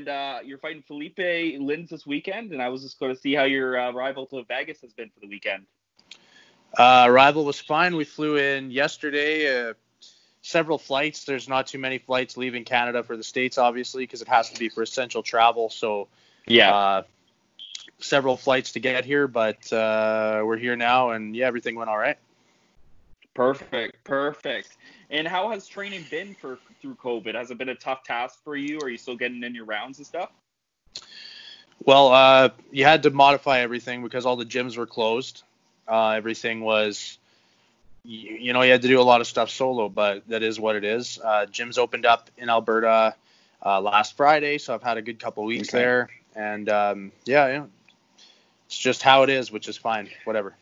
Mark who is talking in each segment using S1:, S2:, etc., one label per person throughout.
S1: and you're fighting Felipe Lins this weekend, and I was just going to see how your rival to Vegas has been for the weekend.
S2: Rival was fine. We flew in yesterday, several flights. There's not too many flights leaving Canada for the States, obviously, because it has to be for essential travel. So several flights to get here, but we're here now, and yeah, everything went all right.
S1: Perfect. And how has training been through COVID? Has it been a tough task for you? Are you still getting in your rounds and stuff?
S2: Well, you had to modify everything because all the gyms were closed. Everything was, you had to do a lot of stuff solo, but that is what it is. Gyms opened up in Alberta last Friday, so I've had a good couple of weeks there. And it's just how it is, which is fine. Whatever.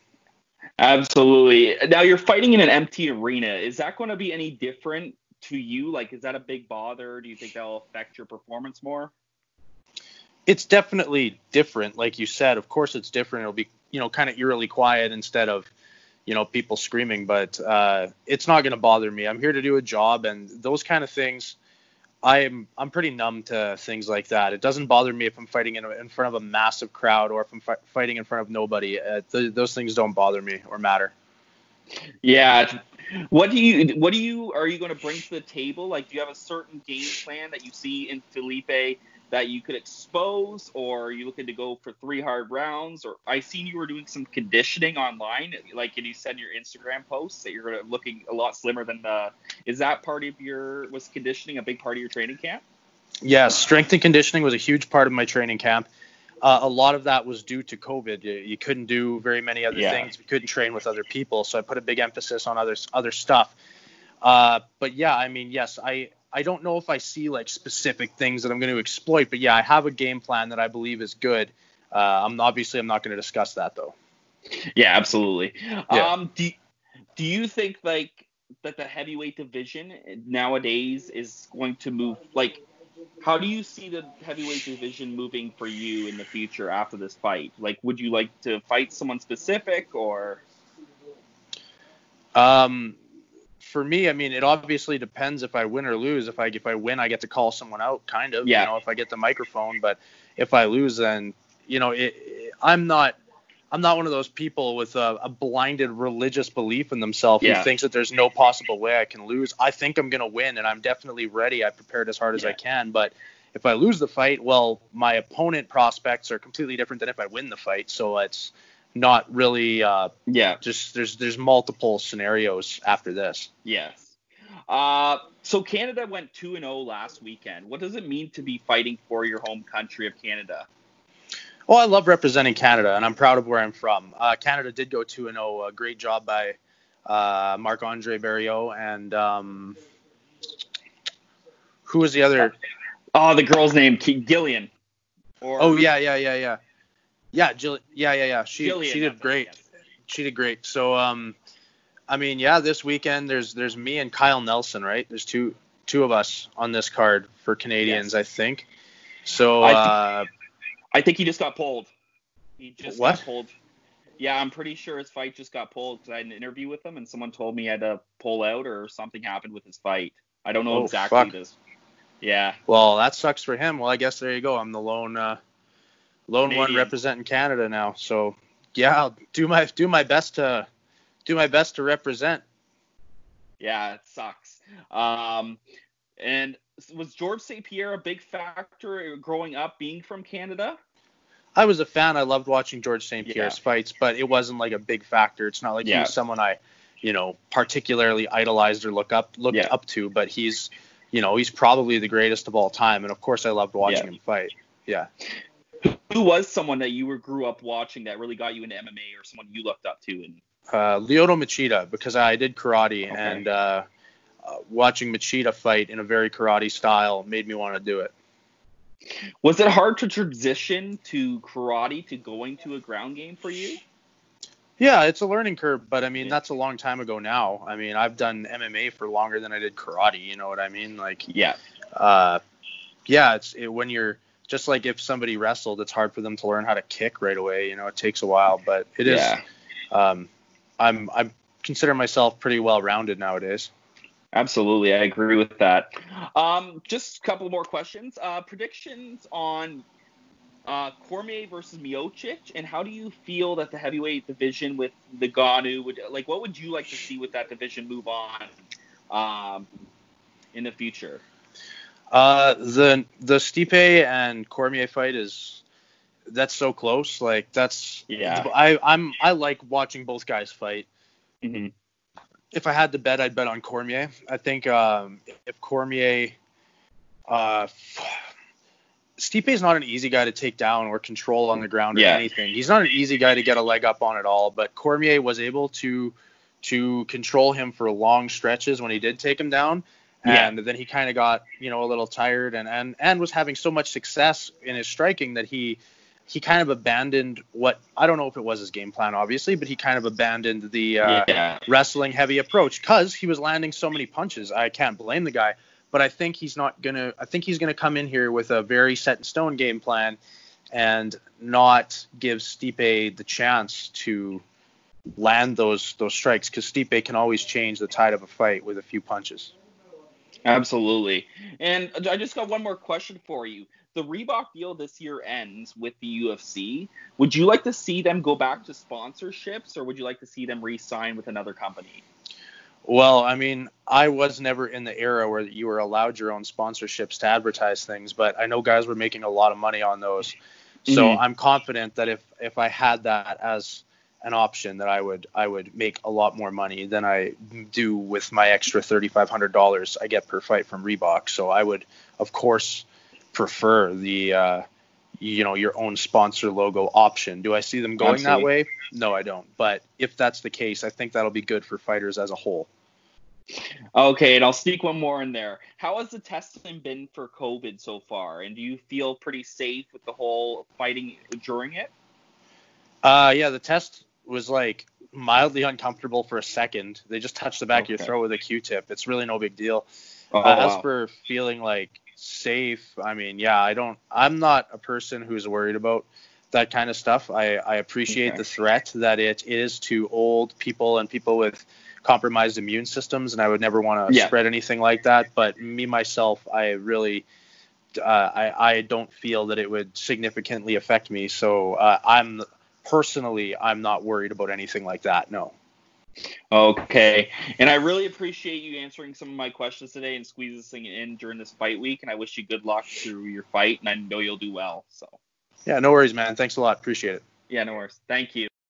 S1: Absolutely. Now you're fighting in an empty arena. Is that going to be any different to you? Like, is that a big bother? Do you think that'll affect your performance more?
S2: It's definitely different. Like you said, of course it's different. It'll be, kind of eerily quiet instead of, people screaming, but it's not going to bother me. I'm here to do a job, and those kind of things, I'm pretty numb to things like that. It doesn't bother me if I'm fighting in front of a massive crowd or if I'm fighting in front of nobody. Those things don't bother me or matter.
S1: Yeah. What are you going to bring to the table? Like, do you have a certain game plan that you see in Felipe that you could expose, or are you looking to go for 3 hard rounds? Or I seen you were doing some conditioning online, like, and you said in your Instagram posts that you're looking a lot slimmer than is that part of was conditioning a big part of your training camp?
S2: Yeah, strength and conditioning was a huge part of my training camp. A lot of that was due to COVID. You couldn't do very many other things. We couldn't train with other people, so I put a big emphasis on other stuff. But yeah, I mean, yes, I don't know if I see like specific things that I'm going to exploit, but yeah, I have a game plan that I believe is good. I'm not going to discuss that though.
S1: Yeah, absolutely.
S2: Yeah.
S1: Do you think like that the heavyweight division nowadays is going to move? Like, how do you see the heavyweight division moving for you in the future after this fight? Like, would you like to fight someone specific or?
S2: For me, I mean, it obviously depends if I win or lose. If I win, I get to call someone out, kind of.
S1: Yeah.
S2: If I get the microphone. But if I lose, then I'm not one of those people with a blinded religious belief in themselves who thinks that there's no possible way I can lose. I think I'm gonna win, and I'm definitely ready. I prepared as hard as I can. But if I lose the fight, well, my opponent prospects are completely different than if I win the fight. So it's not really just there's multiple scenarios after this.
S1: Yes. So Canada went 2-0 last weekend. What does it mean to be fighting for your home country of Canada?
S2: Well, I love representing Canada, and I'm proud of where I'm from. Canada did go 2-0. A great job by Marc-Andre Barriot and who was the other?
S1: Oh, the girl's name, Gillian.
S2: Yeah. Jill. Yeah. She did great.
S1: Yes.
S2: She did great. So, I mean, this weekend there's me and Kyle Nelson, right? There's two of us on this card for Canadians, I think. So,
S1: I think he just got pulled.
S2: Got
S1: pulled. Yeah, I'm pretty sure his fight just got pulled because I had an interview with him and someone told me he had to pull out or something happened with his fight. I don't know exactly this. Yeah.
S2: Well, that sucks for him. Well, I guess there you go. I'm the lone one representing Canada now. So yeah, I'll do my best to represent.
S1: Yeah, it sucks. And was George St. Pierre a big factor growing up being from Canada?
S2: I was a fan. I loved watching George St. Pierre's fights, but it wasn't like a big factor. It's not like he was someone I, particularly idolized or looked up to, but he's probably the greatest of all time. And of course I loved watching him fight. Yeah.
S1: Who was someone that you grew up watching that really got you into MMA or someone you looked up to?
S2: Lyoto Machida, because I did karate and watching Machida fight in a very karate style made me want to do it.
S1: Was it hard to transition to karate to going to a ground game for you?
S2: Yeah, it's a learning curve, but I mean, that's a long time ago now. I mean, I've done MMA for longer than I did karate, you know what I mean? Like, when you're just like if somebody wrestled, it's hard for them to learn how to kick right away. It takes a while, but it is. I consider myself pretty well-rounded nowadays.
S1: Absolutely, I agree with that. Just a couple more questions. Predictions on Cormier versus Miocic, and how do you feel that the heavyweight division with Ngannou would like? What would you like to see with that division move on in the future?
S2: The Stipe and Cormier fight that's so close. Like
S1: Yeah.
S2: I like watching both guys fight.
S1: Mm-hmm.
S2: If I had to bet, I'd bet on Cormier. I think if Cormier, uh, Stipe is not an easy guy to take down or control on the ground or anything. He's not an easy guy to get a leg up on at all. But Cormier was able to control him for long stretches when he did take him down. And then he kind of got, a little tired and was having so much success in his striking that he kind of abandoned what, I don't know if it was his game plan, obviously, but he kind of abandoned the wrestling heavy approach because he was landing so many punches. I can't blame the guy, but I think he's going to come in here with a very set in stone game plan and not give Stipe the chance to land those strikes, because Stipe can always change the tide of a fight with a few punches.
S1: Absolutely. And I just got one more question for you. The Reebok deal this year ends with the UFC. Would you like to see them go back to sponsorships, or would you like to see them re-sign with another company?
S2: Well, I mean, I was never in the era where you were allowed your own sponsorships to advertise things, but I know guys were making a lot of money on those. So I'm confident that if I had that as an option, that I would make a lot more money than I do with my extra $3,500 I get per fight from Reebok. So I would, of course, prefer the your own sponsor logo option. Do I see them going that way? No, I don't. But if that's the case, I think that'll be good for fighters as a whole.
S1: Okay, and I'll sneak one more in there. How has the testing been for COVID so far? And do you feel pretty safe with the whole fighting during it?
S2: Yeah, the test was like mildly uncomfortable for a second. They just touch the back of your throat with a Q-tip. It's really no big deal. As for feeling like safe, I mean, yeah, I'm not a person who's worried about that kind of stuff. I appreciate the threat that it is to old people and people with compromised immune systems, and I would never want to spread anything like that. But me, myself, I really, I don't feel that it would significantly affect me. So I'm not worried about anything like that. No.
S1: Okay. And I really appreciate you answering some of my questions today and squeezing this thing in during this fight week. And I wish you good luck through your fight, and I know you'll do well. So.
S2: Yeah, no worries, man. Thanks a lot. Appreciate it.
S1: Yeah, no worries. Thank you.